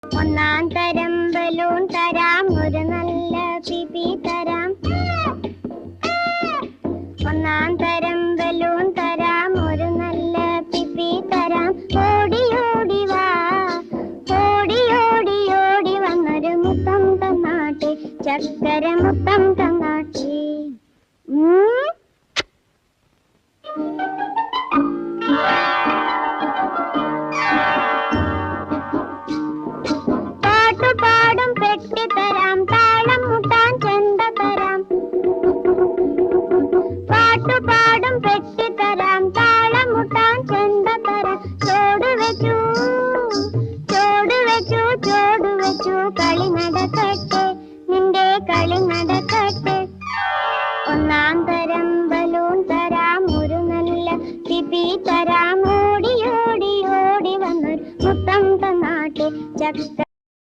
ഒന്നാം തരം ബലൂൺ തരാം, ഒരു നല്ല പിപി തരാം. ഒന്നാം തരം ബലൂൺ തരാം, ഒരു നല്ല പിപി തരാം. ഓടി ഓടി വാ, ഓടി ഓടി ഓടി വന്നൊരു മുത്തം തന്നാട്ടെ, ചക്കര മുത്തം തന്നാട്ടെ. പാട്ടുപാടും പെട്ടി തരാം, താളം മുട്ടാൻ ചെണ്ട തരാം. പാട്ടുപാടും പെട്ടി തരാം, താളം മുട്ടാൻ ചെണ്ട തരാം. ചോട് വെച്ചു ചോട് വെച്ചു ചോട് വെച്ചു, കളി നടക്കട്ടെ, നിന്റെ കളി നടക്കട്ടെ. ഒന്നാം തരം ബലൂൺ തരാം, ഒരു നല്ല പിപി തരാം. ഓടി ഓടി ഓടി വന്നൊരു മുത്തം തന്നാട്ടെ, ചക്ക